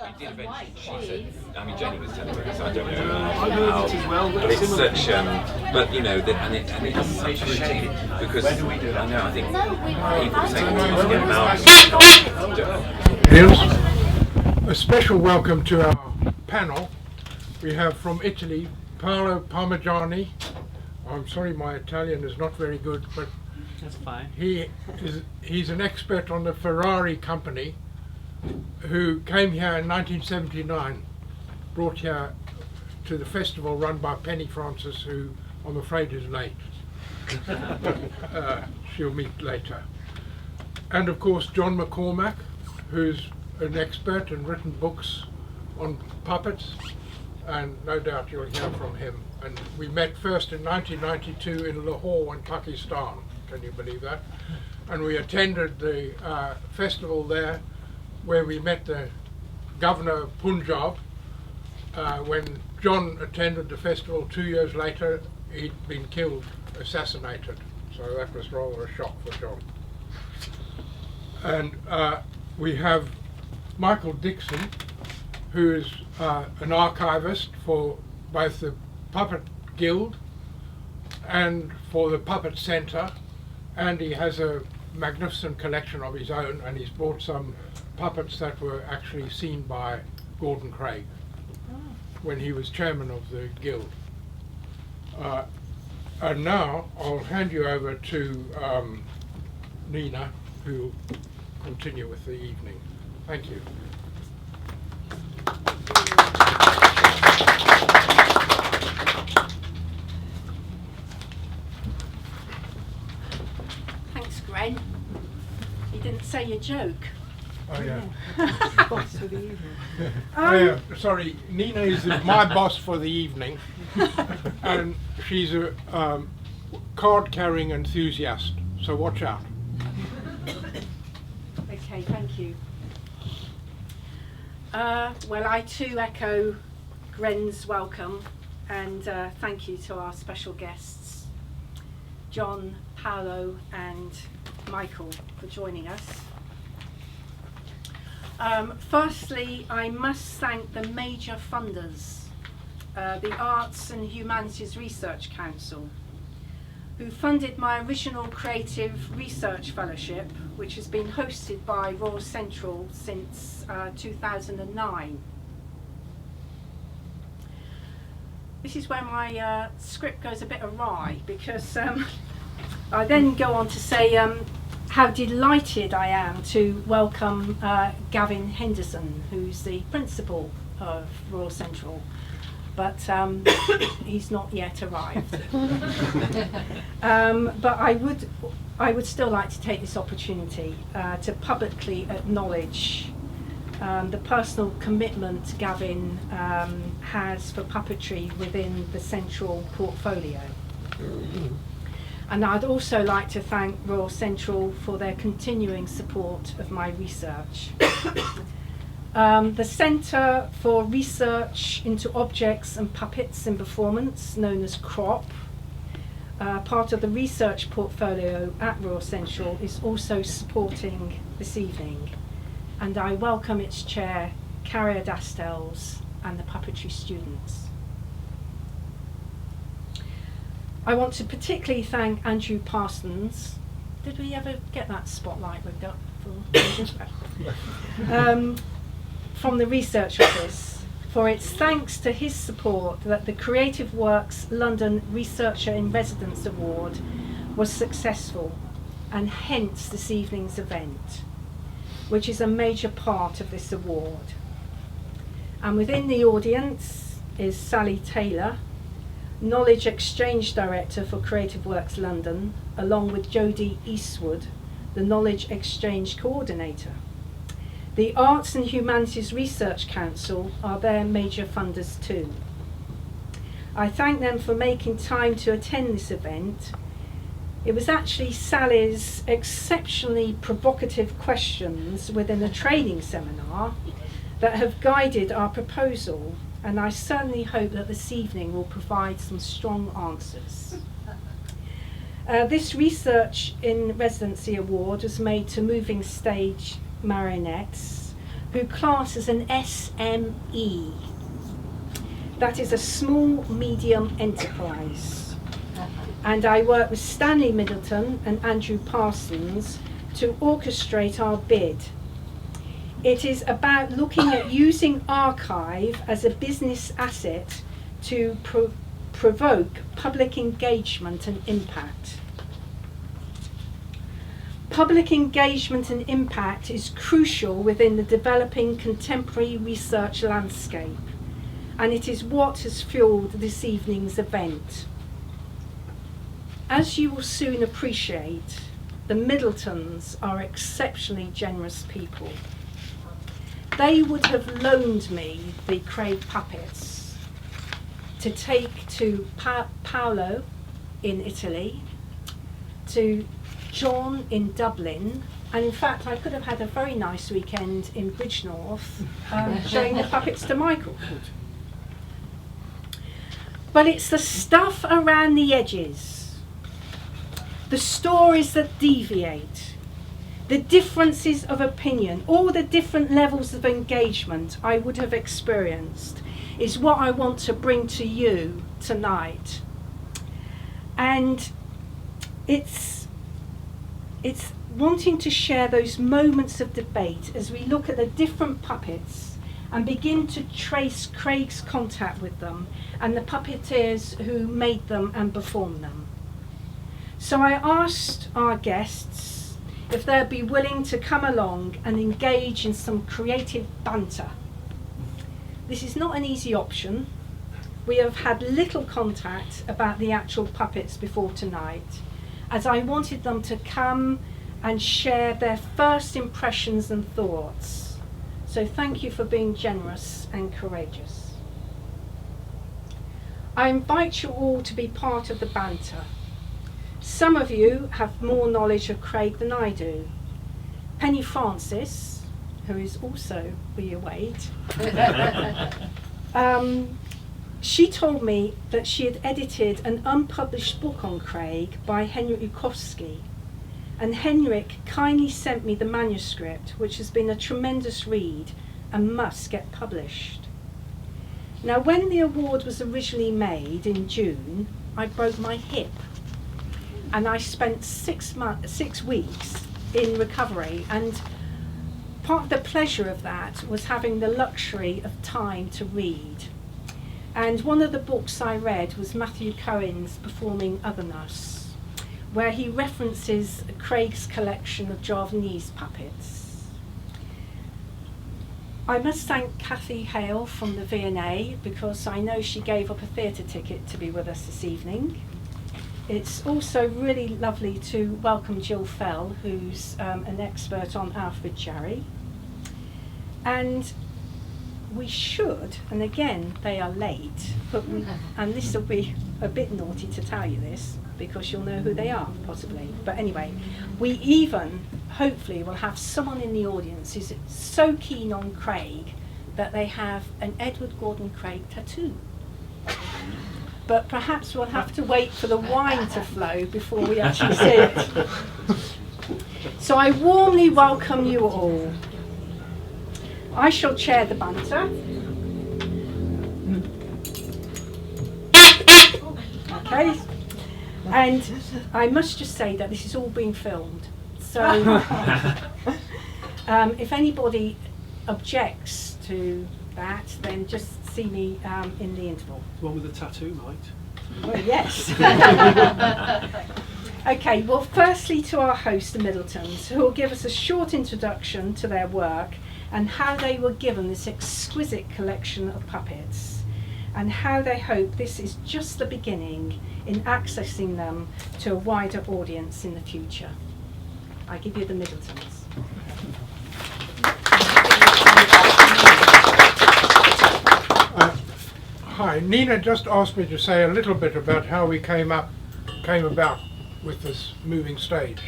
We did eventually. She said, I mean, Jenny was telling me, so I don't know I heard it as well. but it's such, but you know, and it's such a shame because I know, I think people say to get out. Here's a special welcome to our panel. We have from Italy, Paolo Parmigiani. I'm sorry my Italian is not very good, but That's fine. he's an expert on the Ferrari company who came here in 1979, brought here to the festival run by Penny Francis, who I'm afraid is late. She'll meet later. And of course John McCormack, who's an expert and written books on puppets, and no doubt you'll hear from him. And we met first in 1992 in Lahore in Pakistan. Can you believe that? And we attended the festival there, where we met the governor of Punjab. When John attended the festival 2 years later, he'd been killed, assassinated. So that was rather a shock for John. And we have Michael Dixon, who is an archivist for both the Puppet Guild and for the Puppet Centre, and he has a magnificent collection of his own, and he's brought some puppets that were actually seen by Gordon Craig when he was chairman of the guild. And now I'll hand you over to Nenagh, who will continue with the evening. Thank you. Thanks, Gren. You didn't say your joke. Oh yeah. Boss for the evening. Oh, yeah. Sorry, Nenagh is my boss for the evening, and she's a card-carrying enthusiast, so watch out. Okay, thank you. Well, I too echo Gren's welcome, and thank you to our special guests, John, Paolo and Michael, for joining us. Firstly, I must thank the major funders, the Arts and Humanities Research Council, who funded my original Creative Research Fellowship, which has been hosted by Royal Central since 2009. This is where my script goes a bit awry, because I then go on to say how delighted I am to welcome Gavin Henderson, who's the principal of Royal Central, but he's not yet arrived. But I would still like to take this opportunity to publicly acknowledge the personal commitment Gavin has for puppetry within the Central portfolio. And I'd also like to thank Royal Central for their continuing support of my research. The Centre for Research into Objects and Puppets in Performance, known as CROP, part of the research portfolio at Royal Central, is also supporting this evening. And I welcome its chair, Carrier Dastells, and the puppetry students. I want to particularly thank Andrew Parsons. Did we ever get that spotlight we've got from the Research Office, for it's thanks to his support that the Creative Works London Researcher in Residence Award was successful, and hence this evening's event, which is a major part of this award. And within the audience is Sally Taylor, Knowledge Exchange Director for Creative Works London, along with Jodie Eastwood, the Knowledge Exchange Coordinator. The Arts and Humanities Research Council are their major funders too. I thank them for making time to attend this event. It was actually Sally's exceptionally provocative questions within a training seminar that have guided our proposal, and I certainly hope that this evening will provide some strong answers. This Research in Residency Award was made to moving stage marionettes who class as an SME. That is a small medium enterprise. And I work with Stanley Middleton and Andrew Parsons to orchestrate our bid. It is about looking at using archive as a business asset to provoke public engagement and impact. Public engagement and impact is crucial within the developing contemporary research landscape, and it is what has fueled this evening's event. As you will soon appreciate, the Middletons are exceptionally generous people. They would have loaned me the Craig puppets to take to Paolo in Italy, to John in Dublin, and in fact I could have had a very nice weekend in Bridgnorth showing the puppets to Michael. But it's the stuff around the edges, the stories that deviate, the differences of opinion, all the different levels of engagement I would have experienced is what I want to bring to you tonight. And it's wanting to share those moments of debate as we look at the different puppets and begin to trace Craig's contact with them and the puppeteers who made them and performed them. So I asked our guests if they'd be willing to come along and engage in some creative banter. This is not an easy option. We have had little contact about the actual puppets before tonight, as I wanted them to come and share their first impressions and thoughts. So thank you for being generous and courageous. I invite you all to be part of the banter. Some of you have more knowledge of Craig than I do. Penny Francis, who is also, will you wait? She told me that she had edited an unpublished book on Craig by Henryk Ukowski, and Henrik kindly sent me the manuscript, which has been a tremendous read and must get published. Now, when the award was originally made in June, I broke my hip, and I spent 6 weeks in recovery, and part of the pleasure of that was having the luxury of time to read. And one of the books I read was Matthew Cohen's Performing Otherness, where he references Craig's collection of Javanese puppets. I must thank Kathy Hale from the V&A, because I know she gave up a theatre ticket to be with us this evening. It's also really lovely to welcome Jill Fell, who's an expert on Alfred Jarry. And we should, and again they are late, but and this will be a bit naughty to tell you this, because you'll know who they are, possibly. But anyway, we even, hopefully, will have someone in the audience who's so keen on Craig that they have an Edward Gordon Craig tattoo. But perhaps we'll have to wait for the wine to flow before we actually see it. So I warmly welcome you all. I shall chair the banter. Okay. And I must just say that this is all being filmed. So if anybody objects to that, then just see me in the interval. The one with the tattoo might. Well, yes. Okay, well, firstly to our host, the Middletons, who will give us a short introduction to their work and how they were given this exquisite collection of puppets, and how they hope this is just the beginning in accessing them to a wider audience in the future. I give you the Middletons. Hi, Nina just asked me to say a little bit about how we came about with this moving stage.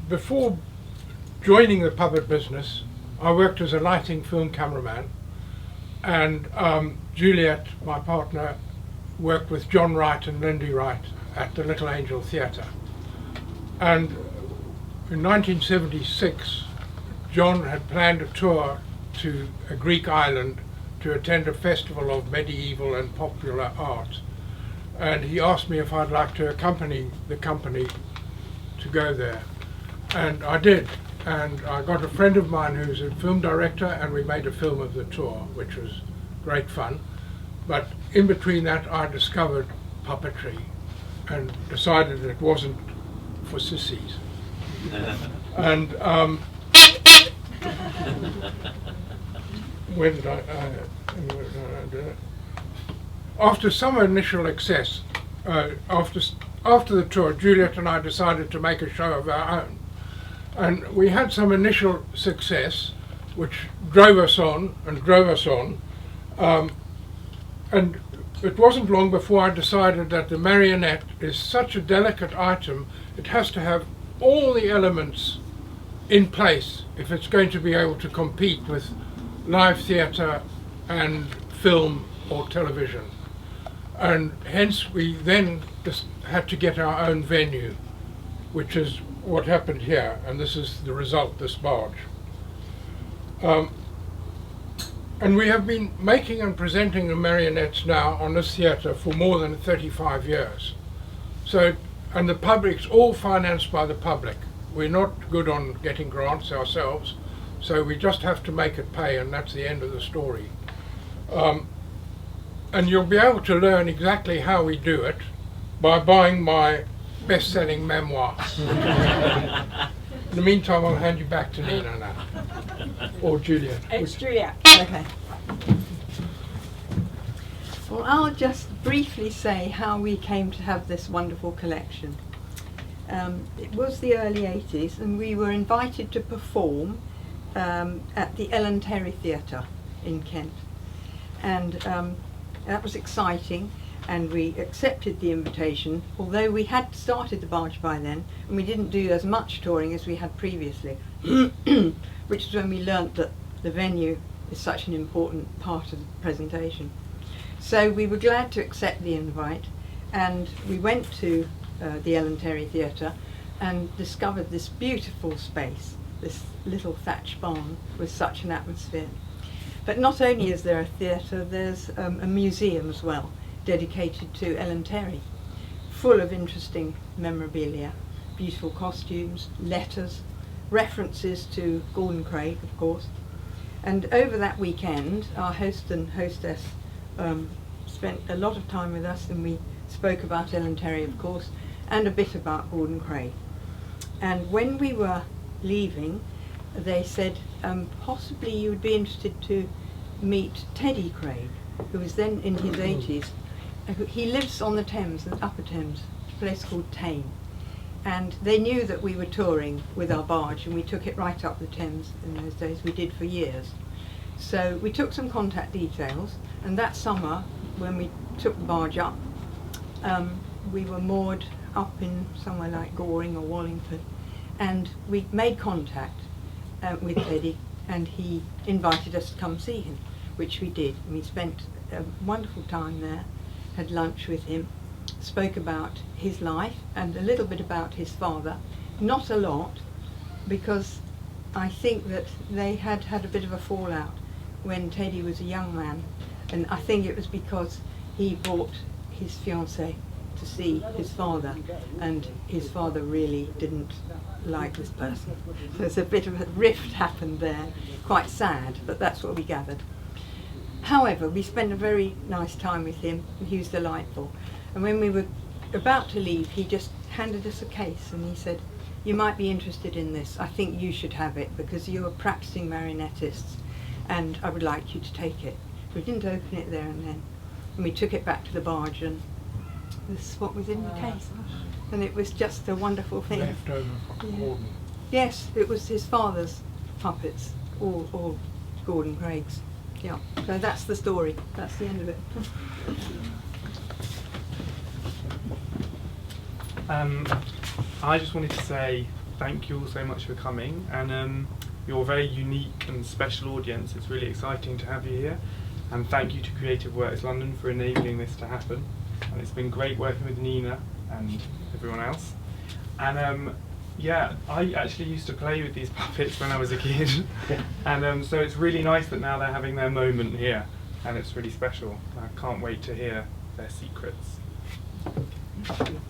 Before joining the puppet business, I worked as a lighting film cameraman, and Juliet, my partner, worked with John Wright and Lindy Wright at the Little Angel Theatre. And in 1976, John had planned a tour to a Greek island to attend a festival of medieval and popular art. And he asked me if I'd like to accompany the company to go there. And I did. And I got a friend of mine who's a film director, and we made a film of the tour, which was great fun. But in between that, I discovered puppetry and decided it wasn't for sissies. And when did I do it? After some initial success, after the tour, Juliet and I decided to make a show of our own. And we had some initial success, which drove us on. And it wasn't long before I decided that the marionette is such a delicate item, it has to have all the elements in place if it's going to be able to compete with live theatre and film or television. And hence we then just had to get our own venue, which is what happened here, and this is the result, this barge. And we have been making and presenting the marionettes now on this theatre for more than 35 years. So, and the public's all financed by the public. We're not good on getting grants ourselves, so we just have to make it pay, and that's the end of the story. And you'll be able to learn exactly how we do it by buying my best-selling memoir. In the meantime, I'll hand you back to Nenagh now. Or Juliet. It's Juliet. Okay. Well, I'll just briefly say how we came to have this wonderful collection. It was the early 80s, and we were invited to perform at the Ellen Terry Theatre in Kent. And that was exciting, and we accepted the invitation, although we had started the barge by then, and we didn't do as much touring as we had previously, which is when we learnt that the venue is such an important part of the presentation. So we were glad to accept the invite, and we went to the Ellen Terry Theatre and discovered this beautiful space, this little thatched barn with such an atmosphere. But not only is there a theatre, there's a museum as well, dedicated to Ellen Terry, full of interesting memorabilia, beautiful costumes, letters, references to Gordon Craig, of course. And over that weekend, our host and hostess spent a lot of time with us, and we spoke about Ellen Terry, of course, and a bit about Gordon Craig. And when we were leaving, they said, possibly you would be interested to meet Teddy Craig, who was then in his 80s. He lives on the Thames, the Upper Thames, a place called Tame. And they knew that we were touring with our barge, and we took it right up the Thames in those days. We did for years. So we took some contact details, and that summer, when we took the barge up, we were moored up in somewhere like Goring or Wallingford, and we made contact with Teddy, and he invited us to come see him, which we did. And we spent a wonderful time there, had lunch with him, spoke about his life and a little bit about his father. Not a lot, because I think that they had had a bit of a fallout when Teddy was a young man, and I think it was because he brought his fiancée to see his father, and his father really didn't like this person. So there's a bit of a rift happened there, quite sad, but that's what we gathered. However, we spent a very nice time with him, and he was delightful. And when we were about to leave, he just handed us a case, and he said, "You might be interested in this. I think you should have it, because you are practicing marionettists, and I would like you to take it." We didn't open it there and then, and we took it back to the barge, and this is what was in the case. And it was just a wonderful thing. Left over from Gordon. Yes, it was his father's puppets, all Gordon Craig's. Yeah, so that's the story. That's the end of it. I just wanted to say thank you all so much for coming, and you're a very unique and special audience. It's really exciting to have you here, and thank you to Creative Works London for enabling this to happen. And it's been great working with Nenagh and everyone else. And Yeah, I actually used to play with these puppets when I was a kid, and so it's really nice that now they're having their moment here, and it's really special. I can't wait to hear their secrets. Thank you.